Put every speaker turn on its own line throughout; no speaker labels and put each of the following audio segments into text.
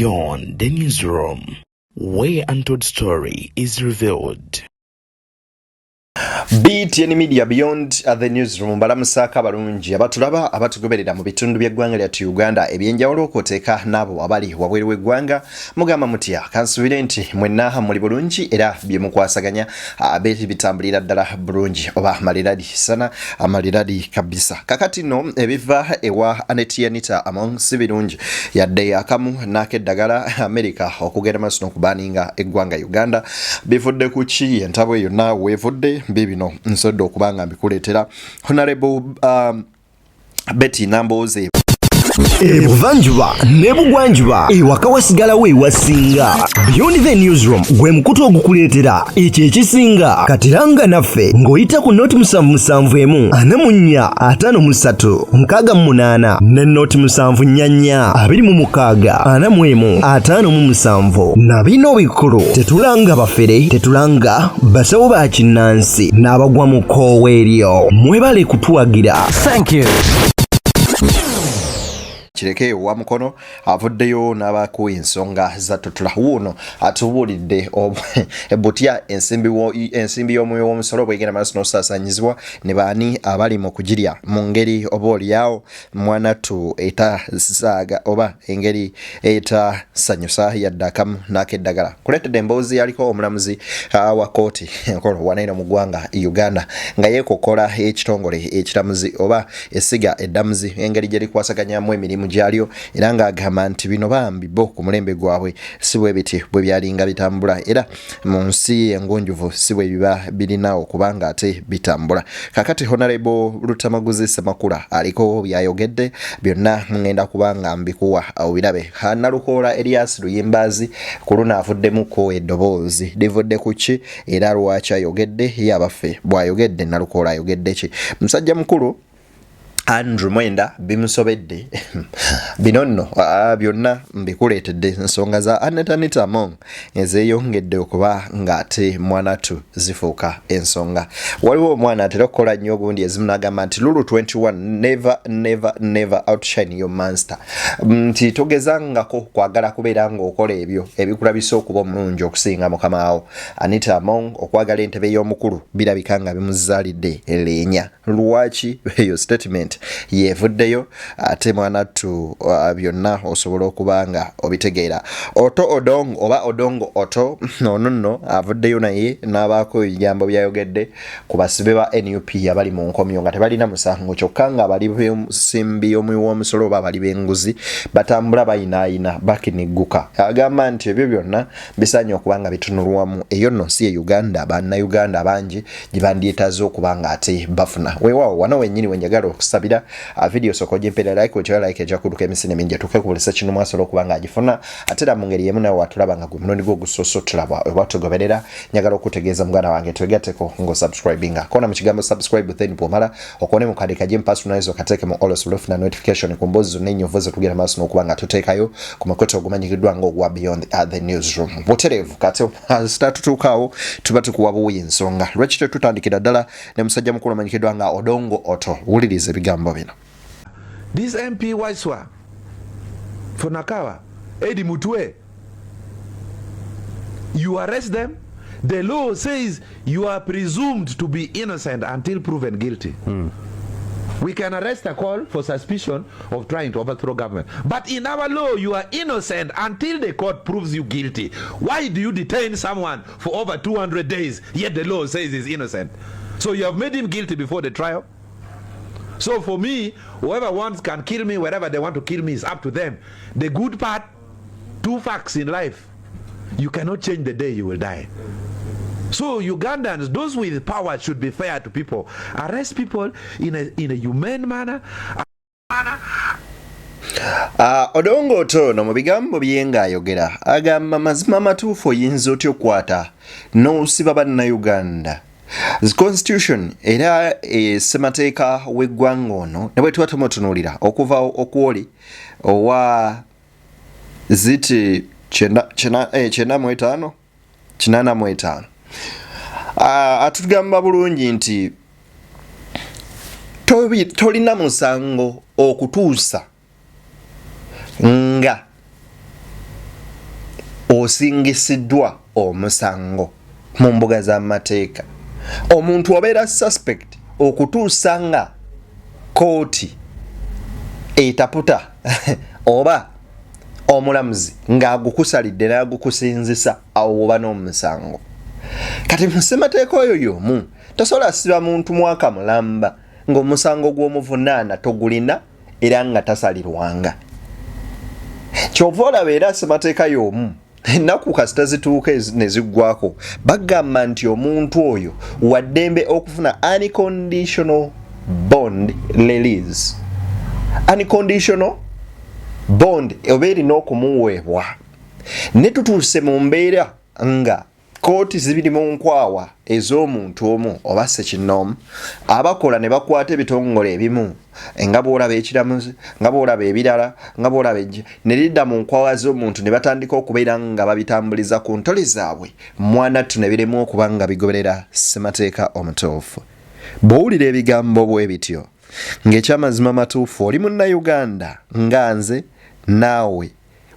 Beyond the newsroom, where untold story is revealed.
BTN Media Beyond the newsroom balamusaka balungi abatulaba abatugoberera mu bitundu by'eggwanga lyattu Uganda ebyenjawulo okwoteeka n'abo abali wabweru w'eggwanga mugamba mutya kansubire nti mwenna muli bulungi era bye mukwasaganya abeeti bitambulira ddala bulungi oba maliradi sana amaliradi kabisa kakati no ebiva ewa Anetianita among si birungi yadde akamu n'akeddagala America okugenda maaso n'okubaninga eggwanga Uganda bivudde ku ki entabo yonna weevudde bibino nsodde okubanga mbikuleetera Honorable Betty Namboze
Ebuvanjuba nebugwanjuba ewaka wasigalawo ewasinga Beyond the newsroom gwe mukutu ogukuleetera ekyo ekisinga katiranga naffe ng'oyita ku noti 771 453 688 ne noti 744 26 41 na bino bikulu tetulanga bafere tetulanga basawo ba kinnansi n'abagwa mu koowa eryo mwebale kutuwagira. Thank you.
Kireke wa mukono avuddeyo n'abaku ensonga za tutula wuno atubulidde ebutya ensimbi y'omwoyo w'omusolo bwegenda maaso n'osaasanyizibwa ne baani abali mu kugirya mu ngeri oba olyawo mwanattu etasaaga oba engeri etasanyusa yadde akamu n'akeddagala kuleetedde emboozi yaliko omulamuzi wa kooti enkolo wanaino mu ggwanga Uganda nga yeekokola ekitongole ekiramuzi oba essiga eddamuzi engeri gye likwasaganyamu emirimu gyalyo era ng'agamba nti bino bambi bo ku mulembe gwabwe si bwe biti bwe byalinga bitambula era mu nsi engonjuvu si bwe biba birina okubanga ate bitambula. Kakati Honorable Lutamaguzi Semakula aliko byayogedde byonna ngenda kubanga mbikuwa awirabe Nalukoola Elias Luyimbazi ku luno avuddemuko eddoboozi livudde ku ki era lwaki ayogedde yabaffe bw'ayogedde Nalukoola ayogedde ki musajja mukulu Andrew Mwenda bimusobedde binonno byonna mbikuleetedde ensonga za Aneta Among ezeeyongedde okuba ng'ate mwanatu zifuuka ensonga waliwo omwana atera okukola nnyo ogundi ezimu n'agamba nti Lulu 21 never outshine your monster nti togezangako kwagala kubeera ng'okola ebyo ebikulabisa okuba omulungi okusinga mukamawo. Anita Among okwagala entebe y'omukulu birabika nga bimuzaalidde leenya lwaki eyo statement yevuddeyo ate mwanattu byonna osobola okubanga obitegeera. Oto Odong oba Odongo Oto nonno avuddeyo naye n'abaako ebigambo byayogedde ku basibe ba NUP abali mu nkomyo nga tebalina musango kyokka nga bali b'ensimbi w'omusolo oba bali b'enguzi batambula bayinaayina bakinigguka. Agamba nti ebyo byonna bisaanye okubanga bitunulwamu eyo nno si e Uganda bannayuganda bangi gye bandyetaaze okubanga ate bafuna. Weewaawo wano wennyini wenjagala okusabira video sokoje mpera like otyo like eja kuduka emisine mingi tuke kubulisa kino mwasobola okubanga agifuna atera mu ngeri yemu nawe watulabanga gwe munondi gwo gusoso tulaba obatugoberera nyagala okutegeeza mugana wange twegateko ngo subscribinga kona mu kigambo subscribe then pomala okone mu kadeka je personalize kateke mu always love na notification ku mbozi n'enyo vuze tugera maso n'okubanga tuteekayo ku makoto ogumanyikiddwa ngo gwa Beyond the newsroom boterevu kate start tukawo tubatu kuwabu ensonga lwekite tutandikira ddala ne musajja mukulu manyikiddwa nga Odongo Oto wulirize bigambo bino.
This MP Waiswa for Nakawa, Eddie Mutwe, you arrest them. The law says you are presumed to be innocent until proven guilty. We can arrest a call for suspicion of trying to overthrow government. But in our law, you are innocent until the court proves you guilty. Why do you detain someone for over 200 days, yet the law says he's innocent? So you have made him guilty before the trial? So for me, whoever wants can kill me wherever they want to kill me is up to them. The good part, two facts in life. You cannot change the day you will die. So Ugandans, those with power should be fair to people. Arrest people in a humane manner.
Odongo Oto no mu bigambo byenga ayogera agamba mazima matuufu oyinza otya okukwata n'osiba bannayuganda. The constitution era semateeka w'eggwanga ono ne bwe tuba tumutunuulira okuva okwoli owa ziti 85 atugamba bulungi nti tolina musango okutuusa nga osingisiddwa omusango mu mbuga z'amateeka omuntu obeera suspect okutuusa nga kooti etaputa oba omulamuzi ng'agukusalidde n'agukusinzisa awo oba n'omusango kati mu ssemateeka oyo y'omu tosobola siba muntu mwaka mulamba ng'omusango gw'omuvunaana togulina era nga tasalirwanga kyova olaba era ssemateeka y'omu ennaku kasita zituuka ne ziggwako bagamba nti omuntu oyo waddembe okufuna unconditional bond release. Unconditional bond oba erina okumuweebwa ne tutuuse mu mbeera nga kooti zibiri mu nkwawa ez'omuntu omu oba ssekinnoomu abakola ne bakwata ebitongole ebimu nga bw'olaba ekiramuzi nga bw'olaba ebirala nga bw'olaba ne lidda mu nkwawa z'omuntu ne batandika okubeera nga babitambuliza ku ntoli zaabwe mwanattu ne biremu okuba nga bigoberera ssemateeka omutuufu. Bw'owulira ebigambo bwe bityo ng'ekyamazima matuufu oli munnayuganda nga nze naawe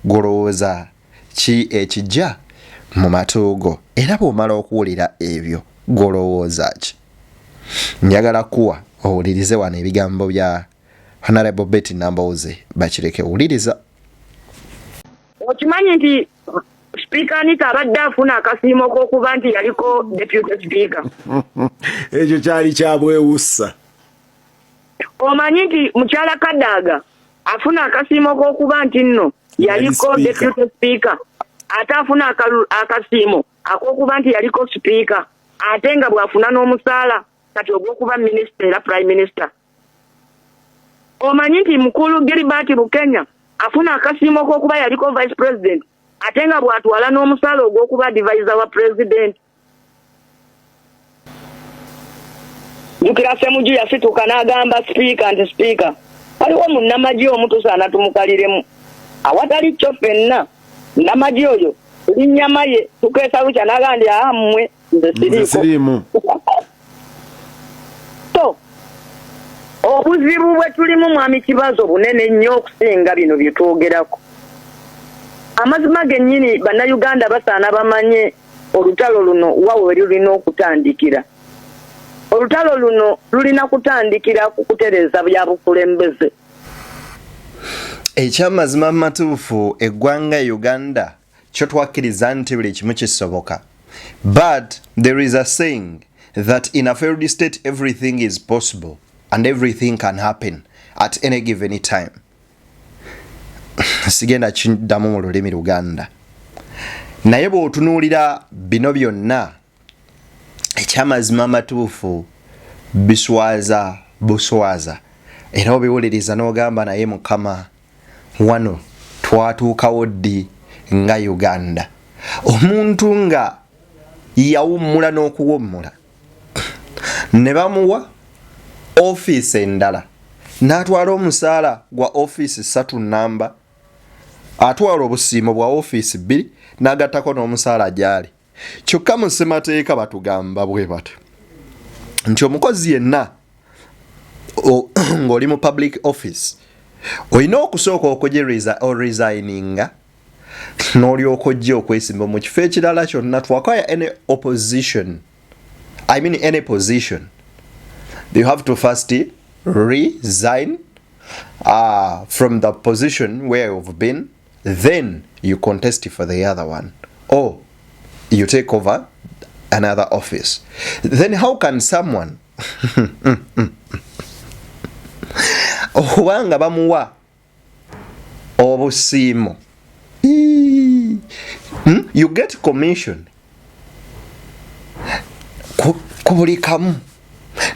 golowooza ki ekijja mu matuugo era bw'omala okuwulira ebyo golowooza ki? Njagala kuwa owulirize wano ebigambo bya Honorable Betty Nambooze bakireke owuliriza.
Okimanyi nti Speaker Anita abadde afuna akasiimo k'okuba nti yaliko Deputy Speaker.
Ekyo kyali kya bwewussa.
Omanyi nti mukyala Kadaga afuna akasiimo k'okuba nti nno yaliko Deputy Speaker. Ate afuna akasiimo ak'okuba nti yaliko Speaker. Ate nga bw'afuna n'omusaala kati ogw'okuba Minister era Prime Minister. Omanyi nti mukulu Gilbert Bukenya afuna akasiimo k'okuba yaliko Vice President. Ate nga bw'atwala n'omusaala ogw'okuba Advisor wa President. Jukira Ssemuju yasituka n'agamba Speaker nti Speaker waliwo munnamagye omu tusaana tumukaliremu awatali kyo ffenna nnamagye oyo linnyama ye tukeesa lukya n'agandi mmwe nze siriimu. So obuzibu bwe tulimu mwami kibazo bunene nnyo okusinga bino bye twogerako. Amazima gennyini bannayuganda basaana bamanye olutalo luno wawe lulina okutandikira. Olutalo luno lulina kutandikira ku kutereza bya bukulembeze.
Ekyamazima matuufu eggwanga Uganda kyo twakkiriza nti buli kimu kisoboka. But there is a saying that in a failed state everything is possible and everything can happen at any given time. Sigenda kiddamu mu lulimi Luganda. Naye bw'otunuulira bino byonna ekyamazima amatuufu biswaza buswaza era obiwuliriza n'ogamba naye Mukama wano twatuukawo ddi nga Uganda. Omuntu nga yawummula n'okuwummula ne bamuwa ofiisi endala n'atwala omusaala gwa ofiisi 3 namba atwala obusiimo bwa ofiisi 2 n'agattako n'omusaala gyali. Kyokka mu ssemateeka batugamba bwe bati nti omukozi yenna ng'oli mu public office olina okusooka okugiriza resigninga n'olyoka ojja okwesimba mu kifo ekirala kyonna twakaya any opposition any position you have to first resign from the position where you've been, then you contest for the other one or you take over another office. Then how can someone obanga bamuwa obusiimo you get commission ku buli kamu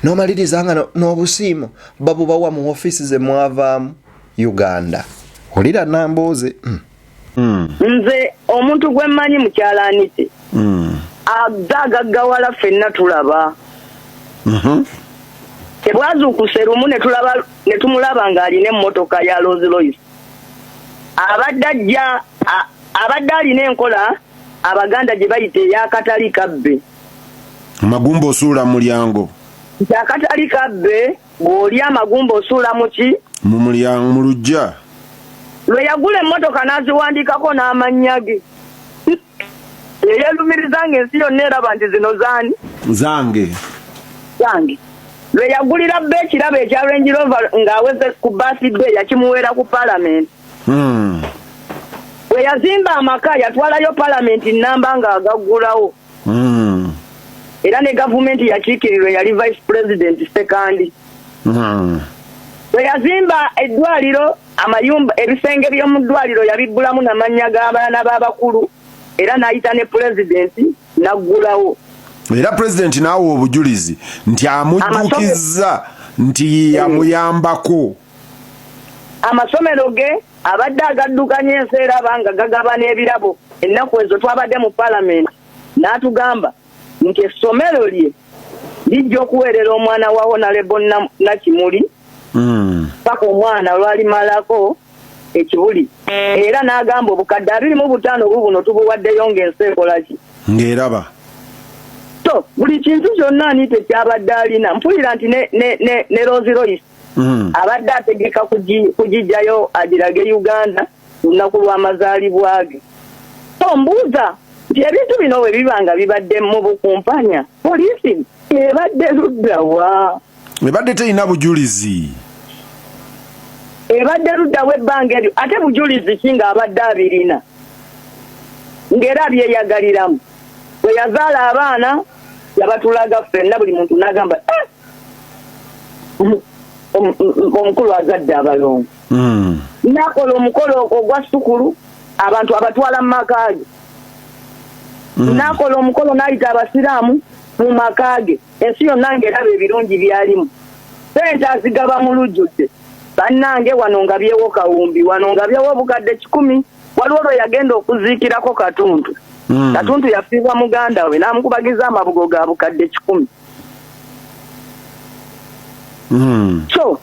n'omaliriza nga n'obusiimo babubawa mu ofiisi ze mwavaamu Uganda. Olira Nambooze.
Nze omuntu gwe mmanyi mukyala Anite agaggawala ffenna tulaba. Tebwazuukuse lumu ne tumulaba ng'alina emmotoka ya Rolls Royce. Abadde alina enkola Abaganda gye bayita ey'akatali kabbe.
Amagumba osuula mu mulyango.
Akatali kabbe bw'oli amagumba osuula mu ki?
Mu mulyango mu luggya.
Lwe yagula emmotoka n'aziwandiikako n'amannya ge. Yeyalumirizanga ensi yonna eraba nti zino zaani
zange
lwe yagulira bba ekirabo ekya Range Rover ng'aweze ku birthday yakimuweera ku Parliament. Bwe yazimba amaka yatwalayo Parliament nnamba ng'agaggulawo. Era ne gavumenti yakiikirirwe yali Vice President second. Bwe yazimba eddwaliro amayumba ebisenge by'omu ddwaliro yabiggulamu n'amannya g'abaana b'abakulu era n'ayita ne President n'aggulawo.
Era President naawe obujulizi nti amujjukizza nti yamuyambako.
Amasomero ge abadde agaddukanya ensi era abanga gagaba n'ebirabo ennaku ezo twabadde mu Parliament n'atugamba nti essomero lye lijja okuweerera omwana wa Honorable Nakimuli paka omwana lwalimalako ekibuli era n'agamba obukadde 25 bubuno tubuwaddeyo ng'ensi ekola ki
ng'eraba.
So buli kintu kyonna ani tekyabadde alina mpulira nti ne Rose Royce abadde ategeka kugijjayo agirage Uganda lunaku lw'amazaalibwa ge. So mbuuza nti ebintu bino bwe bibanga bibadde mu bukumpanya poliisi ebadde luddawa?
Ebadde terina bujulizi.
Ebadde luddawa ebbanga eryo ate bujulizi ki ng'abadde abirina ng'era byeyagaliramu? Bwe yazaala abaana yabatulaga ffenna buli muntu n'agamba omukulu azadde abalongo. Nakola omukolo ogwa sukulu abantu abatwala mu maka ge. Nakola omukolo n'ayita abasiraamu mu maka ge. Ensi yonna ng'eraba ebirungi byalimu. Sente azigaba mu lujjudde. Bannange wano nga byewo kawumbi, wano nga byewo obukadde 10, waliwo lwe yagenda okuziikirako Katuntu. Katuntu yafiibwa muganda we n'amukubagiza amabugo ga bukadde 10. So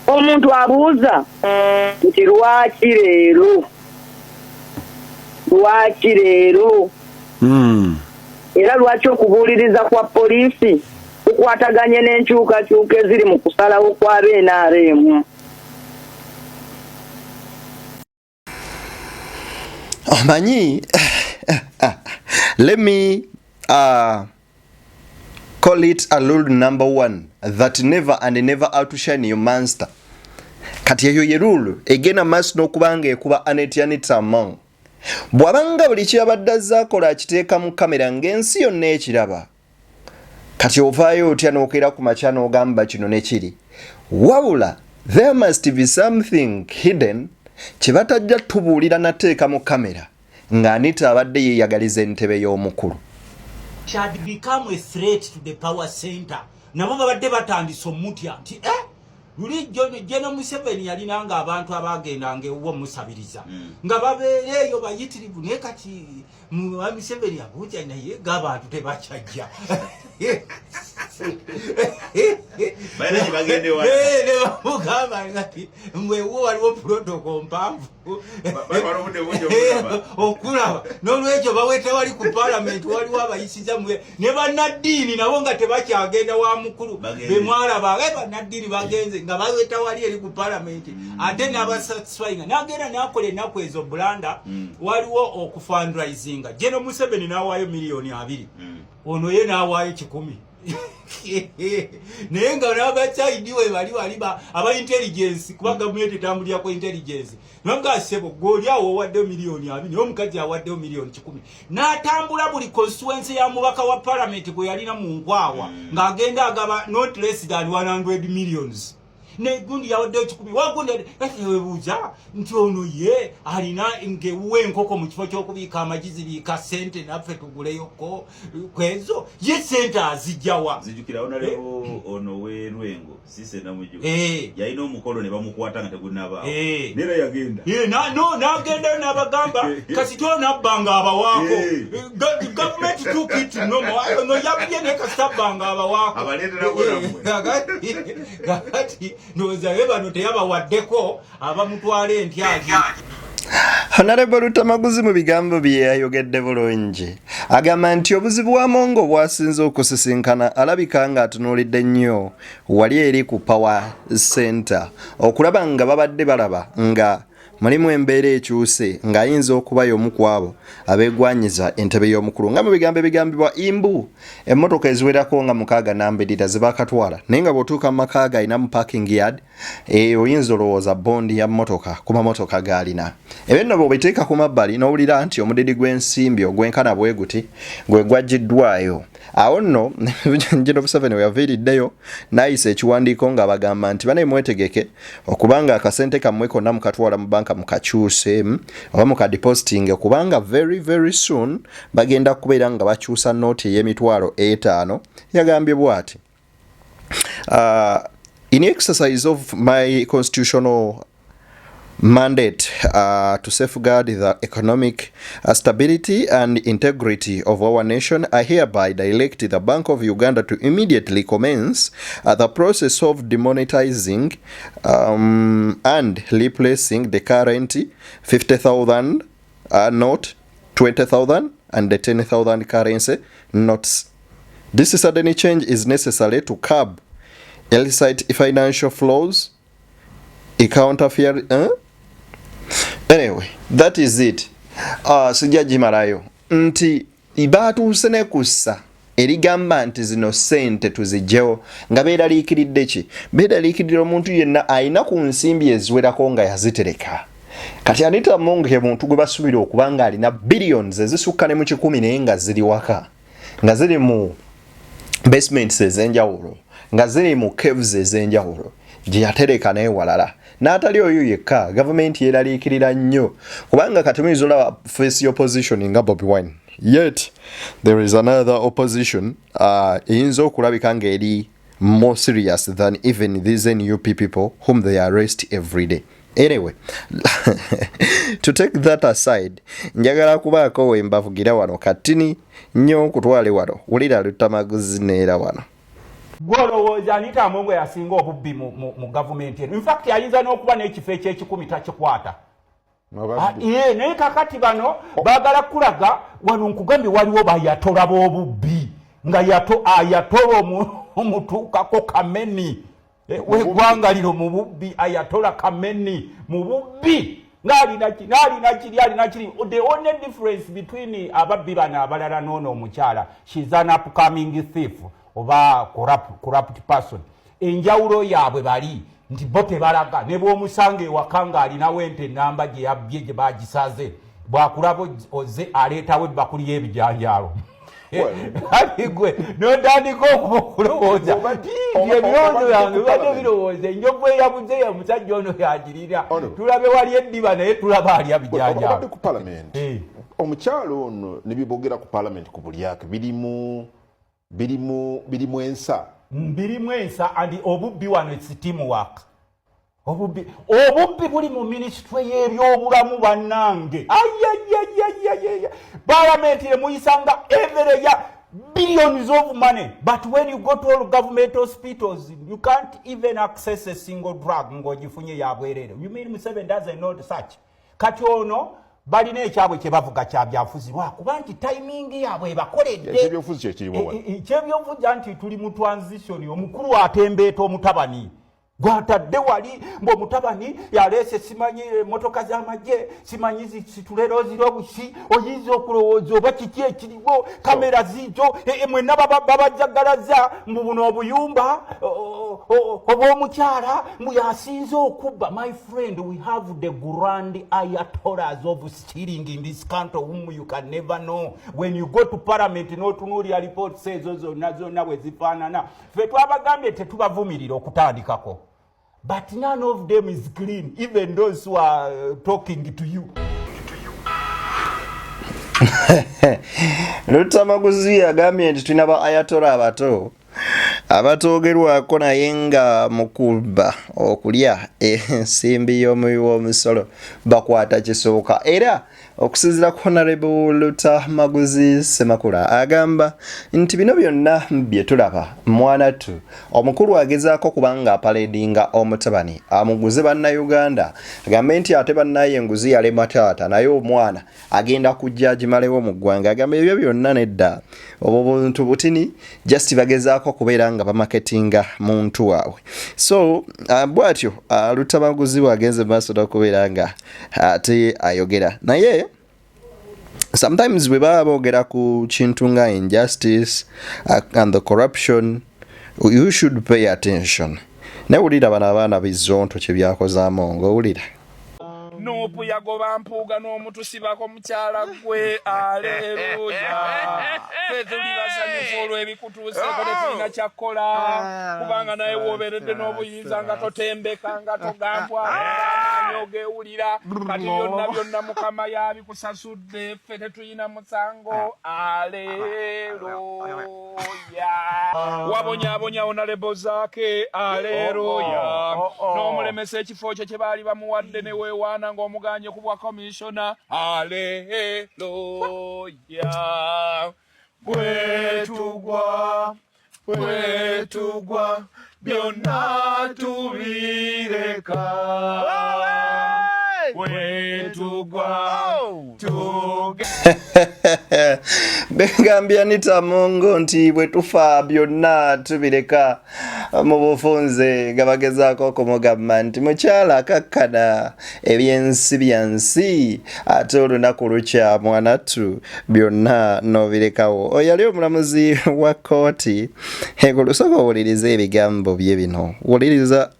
omuntu abuuza nti lwaki leero era lwaki okubuuliriza kwa poliisi kukwataganye n'enkyukakyuka eziri mu kusalawo kwa NRM?
Omanyi, let me call it a rule number 1 that never and never outshine your master. Kati eyo ye rule egena maaso n'okubanga ekuba anetianitamu. Bw'abanga buli kyabadde azaakola akiteeka mu kamera ng'ensi yonna ekiraba. Kati ovaayo otya n'okeera ku makya n'ogamba kino ne kiri. Wabula, there must be something hidden kye batajja tubuulira nateeka mu kamera ng'Anita abadde yeeyagaliza entebe y'omukulu.
Had become a threat to the power center. Nabo babadde batandise omutya nti luli General Museveni yalinanga abantu abagendanga ewuwo musabiriza nga babeereeyo bayitirivu naye kati Museveni abuuza naye ng'abantu tebakyajja. Mwewo waliwo protocol mpanvu okulaba n'olwekyo baweta wali ku Parliament waliwo abayisiza ne bannaddiini nabo nga tebakyagenda wa mukulu bemwalaba bannaddiini bagenze nga baweta wali eri ku Parliament ate n'abasatisfyinga n'agenda n'akola ennaku ezo Bulanda waliwo okufundraisinga General Museveni n'awaayo miliyoni 2 ono ye n'awaayo 10. Naye nga n'abachaidiwe bali aba intelligence kuba gavumenti etambulira ku intelligence nanga sebo goli awo wadde miliyoni 2 naye omukazi awadde miliyoni 10 n'atambula buli constituency ya mubaka wa Parliament gwe yalina mu Nkwawa ng'agenda agaba not less than 100 millions. Ne gundi yawadde 10 wagunde webuuza nti ono ye alina ngewuwe enkoko mu kifo ky'okubiika amagizi biika sente naffe tuguleyoko kwezo ye sente azijjawa
zijukira ono we Lwengo sise namuju yalina omukolo ne bamukwata nga tegunaba nera yagenda n'agenda n'abagamba kasito nabbanga abawaako government took it no yabye ne kasitabbanga abawaako abaletera
gagati noza bano teyabawaddeko abamutwale entyagi.
Honorable Lutamaguzi mu bigambo bye yayogedde bulungi agamba nti obuzibu bwa Mongo bwasinze okusisinkana alabika nga atunuulidde nnyo wali eri ku power center okulaba nga babadde balaba nga mulimu embeera ekyuse ng'ayinza okuba y'omu ku abo abeegwanyiza entebe y'omukulu nga mu bigambo ebigambibwa Imbu emmotoka eziwerako nga 6 zibaakatwala naye nga bw'otuuka mu maka ge alina mu parking yard oyinza olowooza bondi ya mmotoka ku mamotoka g'alina ebyo nno bw'obiteeka ku mabbali n'owulira nti omudidi gw'ensimbi ogwenkana bwe guti gwe gwaggiddwayo awo nno General Museveni we yaviiriddeyo n'ayisa ekiwandiiko nga bagamba nti bane mwetegeke okubanga akasente kammwe konna mukatwala mu banka mukakyuse oba mukadepositing kubanga very very soon bagenda kubeera nga bakyusa nooti ey'emitwalo 5 yagambye bw'ati in exercise of my constitutional mandate to safeguard the economic stability and integrity of our nation, I hereby direct the Bank of Uganda to immediately commence the process of demonetizing and replacing the current 50,000 note, 20,000 and the 10,000 currency notes. This sudden change is necessary to curb illicit financial flows, counterfeit. Anyway, that is it. Sijaji marayo nti ibatuuse ne kussa erigamba nti zino sente tuzijjewo nga beeraliikiridde ki beeraliikirira omuntu yenna ayina ku nsimbi eziwerako nga yazitereka kati Anita Among ye muntu gwe basuubira okuba nga alina billions ezisukka ne mu 10 naye nga ziri waka nga ziri mu basements ez'enjawulo nga ziri mu caves ez'enjawulo gye yatereka naye walala n'atali oyo yekka gavumenti yeeraliikirira nnyo kubanga katumiza olaba face opposition nga Bobi Wine yet there is another opposition eyinza okulabika nga eri more serious than even these NUP people whom they arrest every day. Anyway, to take that aside, njagala kubaako we mbavugira wano katini nnyo kutwale wano wulira Lutamaguzi neera wano.
Gwolowooza Anita Among yasinga obubbi mu gavumenti eno. In fact ayinza n'okuba n'ekifo eky'ekikumi takikwata. Naye kakati bano baagala kulaga wano nkugambye waliwo bayatola b'obubbi nga ayatola omutuukako Kameni w'eggwanga lino mu bubbi ayatola Kameni mu bubbi ng'alina kiri. The only difference between ababbi bano abalala n'ono omukyala, she's an upcoming thief oba corrupt person. Enjawulo yaabwe bali nti bo tebalaga ne bw'omusanga ewaka ng'alinawo ente nnamba gye yabbye gye baagisaze bw'akulaba oze aleetawo ebbakuli y'ebijanjaalo. Gwe n'otandika okulowooza ebirowoozo yange bibadde birowooza enjovu eyabuze ya musajja ono yagirira tulabe wali eddiba naye tulaba alya bijanjaalo.
Omukyalo ono ne bibogera ku parliament ku bulyake birimu ensa.
Birimu ensa and obubbi wano it's teamwork. Obubbi buli mu ministry y'ebyobulamu bannange. Parliament emuyisanga every year billions of money, but when you go to all government hospitals you can't even access a single drug ng'ogifunye yabwerere. You mean Museveni doesn't know such? Kati ono balina ekyabwe kye bavuga kya byafuzi lwakuba nti timing yaabwe bakoledde
ekyebyobufuzi kyekiriwo
ekyebyobufuzi nti tuli mu transition omukulu atembeeta omutabani gwatadde wali ng'omutabani yaleese simanyi emmotoka z'amagye simanyi situlero zirobusi oyinza okulowooza oba kiki ekiriwo kamera ziijo mwenna babajjagalaza mu buno obuyumba obw'omukyala mbu yasinze okubba. My friend, we have the grand ayatollahs of stealing in this country whom you can never know. When you go to parliament n'otunuulira report says zonna bwe zifaanana ffe twabagambye tetubavumirira okutandikako. But none of them is clean, even those who are talking to you.
Lutamaguzi agambye nti tulina ba ayatola abato abatoogerwako naye nga mukuba okulya ensimbi y'omuwi w'omusolo bakwata kisooka era okusinziira ku Honorable Luta Maguzi Semakula agamba nti bino byonna bye tulaba Mwanatu omukulu agezaako kubanga apaledinga omutabani amuguze bannayuganda agambe nti ate bannaye enguzi yalema taata naye omwana agenda kujja agimalewo mu ggwanga agamba ebyo byonna nedda obwo buntu butini just bagezaako kubeera nga bamaketinga muntu waabwe so bwatyo Luta Maguzi wagenze maaso n'okubeera nga ate ayogera naye sometimes we baba boogera ku kintu nga injustice and the corruption you should pay attention newulira bano abaana bizonto kye byakozaamu ng'owulira
Nupu yagoba mpuga n'omutusibako mukyala gwe aleluya tuli basanyufu olw'ebikutuuseeko tetulina kyakkola kubanga naye wooberedde n'obuyinza nga totembeka nga togambwa amaanyi ogeewulira kati byonna Mukama yabikusasudde ffe tetulina musango aleluya wabonyaabonya onalebo zaake aleluya n'omulemesa ekifo kye kye baali bamuwadde ne weewaana ng'omuganye ku bwa komishona aleluya bwetugwa byonna tubireka
begambya Anita Mongo nti bwe tufa byonna tubireka mu bufunze nga bagezaako okumugamba nti mukyala akakkana ebyensi byansi ate olunaku lukya Mwanatu byonna n'obirekawo oyo yali omulamuzi wa kooti olusoka owuliriza ebigambo bye bino wuliriza.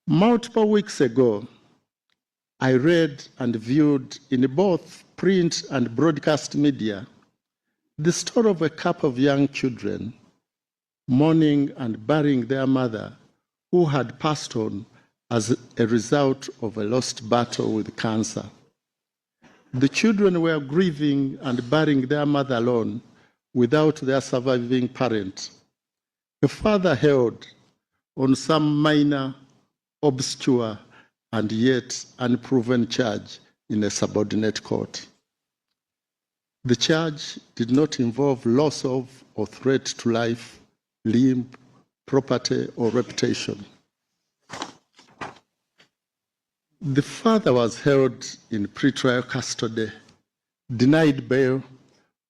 Multiple weeks ago, I read and viewed in both print and broadcast media the story of a couple of young children mourning and burying their mother who had passed on as a result of a lost battle with cancer. The children were grieving and burying their mother alone without their surviving parent. The father held on some minor, obscure, and yet unproven charge in a subordinate court. The charge did not involve loss of or threat to life, limb, property, or reputation. The father was held in pretrial custody, denied bail,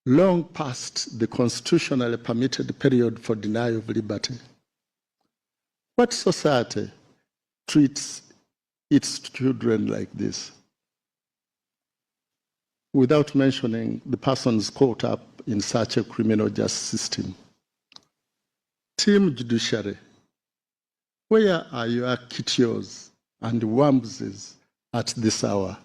long past the constitutionally permitted period for denial of liberty. What society treats its children like this, without mentioning the persons caught up in such a criminal justice system? Team Judiciary, where are your Kitios and Wambuses at this hour?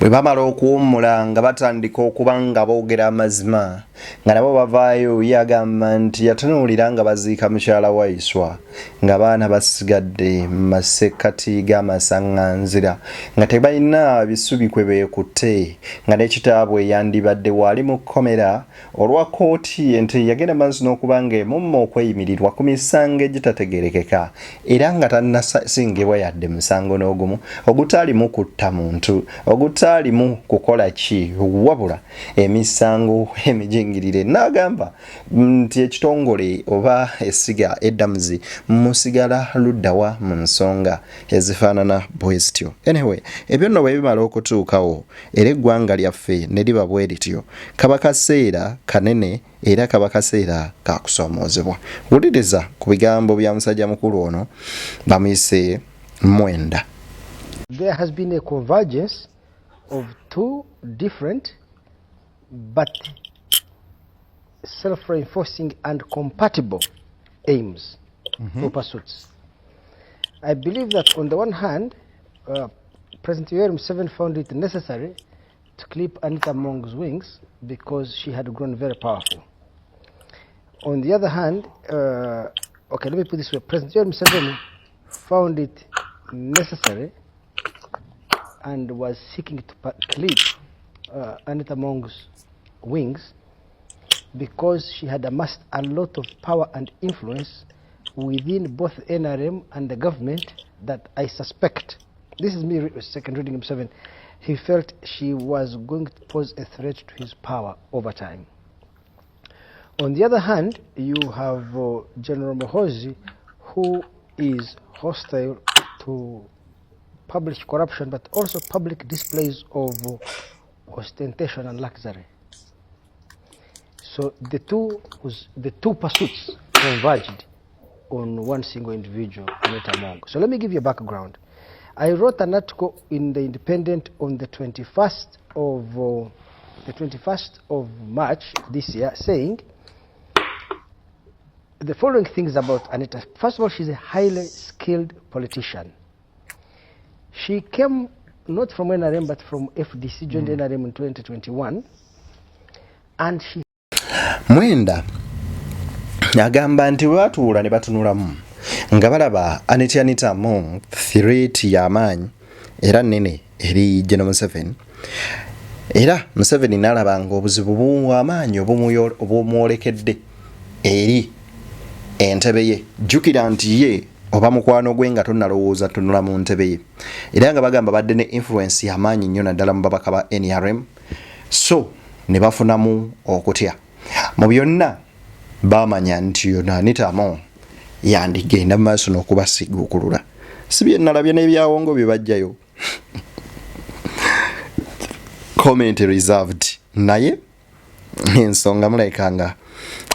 bwe bamala okuwummula nga batandika okuba nga boogera amazima nga nabo bavaayo yagamba nti yatunuulira nga baziika mukyala wa Iswa nga baana basigadde mu masekkati g'amasaŋŋanzira nga tebalina bisubi kwe beekutte nga n'ekitaabwe yandibadde waali mu kkomera olwa kooti nti yagenda maaso n'okuba nga emumma okweyimirirwa ku misango egitategeerekeka era nga tannasingibwa yadde musango n'ogumu ogutaalimu kutta muntu ogutaalimu kukola ki wabula emisango emijingirire n'agamba nti ekitongole oba essiga eddamuzi musigala luddawa mu nsonga ezifaanana bwezityo. Anyway, ebyo nno bwe bimala okutuukawo era eggwanga lyaffe ne liba bwe lityo kaba kaseera kanene era kaba kaseera kakusoomoozebwa. Wuliriza ku bigambo bya musajja mukulu ono bamuyise Mwenda.
There has been a convergence of two different but self-reinforcing and compatible aims or pursuits. I believe that on the one hand, President Yoweri Museveni found it necessary to clip Anita Mong's wings because she had grown very powerful. On the other hand, okay, let me put it this way, President Yoweri Museveni found it necessary and was seeking to clip Anita Mong's wings because she had amassed a lot of power and influence within both NRM and the government that I suspect, this is me second reading Museveni, he felt she was going to pose a threat to his power over time. On the other hand, you have General Muhoozi, who is hostile to public corruption, but also public displays of ostentation and luxury. So the two pursuits converged on one single individual, Anita Among. So let me give you a background. I wrote an article in The Independent on the 21st of March this year, saying the following things about Anita. First of all, she's a highly skilled politician. She came not from NRM but from FDC, joined NRM in 2021, and she
Mwenda agamba nti batuula ne batunulamu nga balaba Anita Among threat y'amaanyi era nnene eri General Museveni, era Museveni n'alabanga obuzibu bw'amaanyi obumwolekedde eri entebe ye. Jjukira nti ye oba mukwano gwe nga tonnalowooza tunula mu ntebe ye, era nga bagamba badde ne influence y'amaanyi nnyo naddala mu babaka ba NRM, so ne bafunamu okutya. Mu byonna baamanya nti yo Anita Among yandigenda mu maaso n'okubasiguukulula. Si bye nalabye n'ebyawongo bye bajjayo comment reserved, naye ensonga mulekanga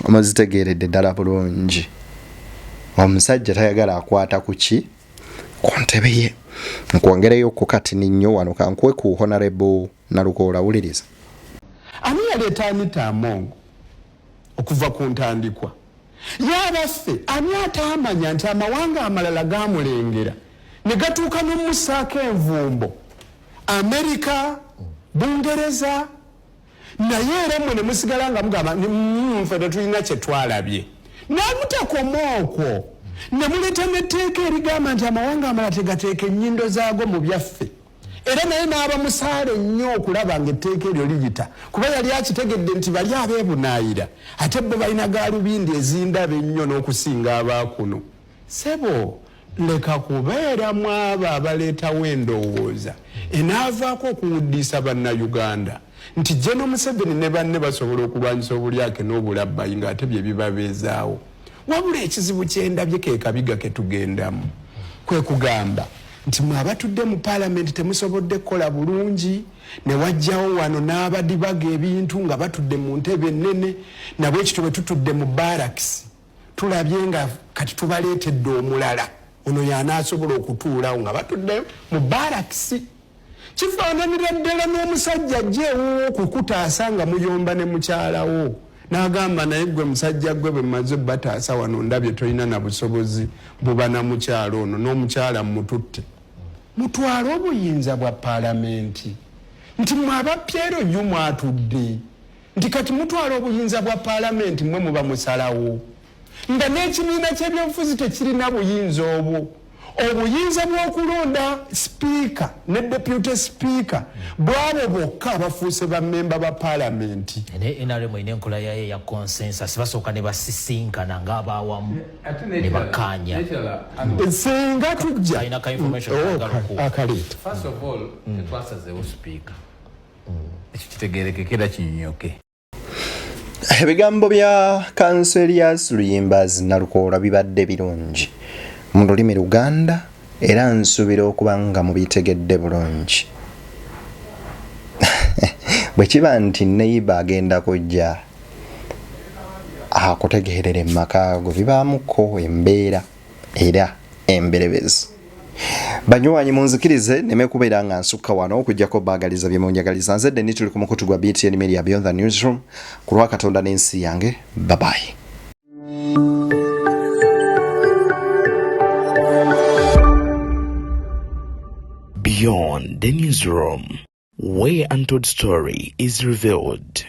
omuzitegeeredde ddala bulungi. Omusajja tayagala akwata ku ki ku ntebe ye. Nkwongereyo ku kati nnyo wano kankuwe ku Honorable Nalukoola, wuliriza.
Ani yaleeta Anita Among okuva ku ntandikwa? Yabaffe ani ataamanya nti amawanga amalala gaamulengera ne gatuuka n'omusaako envumbo? Amerika, Bungereza, naye era mmwe ne musigala nga mugamba nfe tetulina kye twalabye. N'amutakoma okwo ne muleeta n'etteeka erigamba nti amawanga amalala tegateeka ennyindo zaago mu byaffe. Era naye n'aba musaale nnyo okulaba ng'etteeka eryo liyita, kuba yali akitegedde nti bali abeebunaayira ate bo balina gaalubindi ezindabe ennyo n'okusinga abaakuno. Sebo, leka kubeeramu abo abaleetawo endowooza enaavaako okuwuddisa bannayuganda nti General Museveni ne banne basobola okulwanyisa obulyake n'obulabbayi ng'ate bye bibabeezaawo. Wabula ekizibu kyendabye ke kabiga ke tugendamu kwe kugamba nti mwe abatudde mu Parliament temusobodde kukola bulungi, ne wajjawo wano n'abadibaga ebintu nga batudde mu ntebe ennene, nabwe ekitwe bwe tutudde mu barracks tulabye nga kati tubaleetedde omulala ono y'anaasobola okutuulawo nga batudde mu barracks. Kifaananira ddala n'omusajja ajjeewo okukutaasa nga muyomba ne mukyalawo n'agamba naye gwe musajja gwe bwe mmaze bataasa wano ndabye tolina na busobozi buba na mukyalo ono n'omukyala mututte. Mutwale obuyinza bwa Paalamenti nti mwe abapyero nnyo mwatudde nti kati mutwale obuyinza bwa Paalamenti mwe muba musalawo nga n'ekibiina ky'ebyobufuzi tekirina buyinza obwo. Obuyinza bw'okulonda sipiika ne deputy speaker bwabo bokka abafuuse bammemba ba Paalamenti.
NRM ine enkola yayo ya consensus basooka ne basisinkana ng'abaawamu ne bakkaanya.
Singa tujja
alina ka information
akaleeta.
First of all, tetwasazeewo speaker. Ekyo kitegeerekekera kinyonyoke.
Ebigambo bya Councillors Luyimbaz Nalukoola bibadde birungi mu lulimi Luganda era nsuubira okuba nga mubitegedde bulungi. Bwe kiba nti neighbour agenda kujja akutegeerera emmaka go bibaamuko embeera era emberebezi. Banywanyi munzikirize neme kubeera nga nsukka wano okujjako baagaliza bye munjagaliza. Nze Denny tuli ku mukutu gwa BTN Media Beyond the Newsroom ku lwa Katonda n'ensi yange. Bye bye.
Beyond the Newsroom, where untold story is revealed.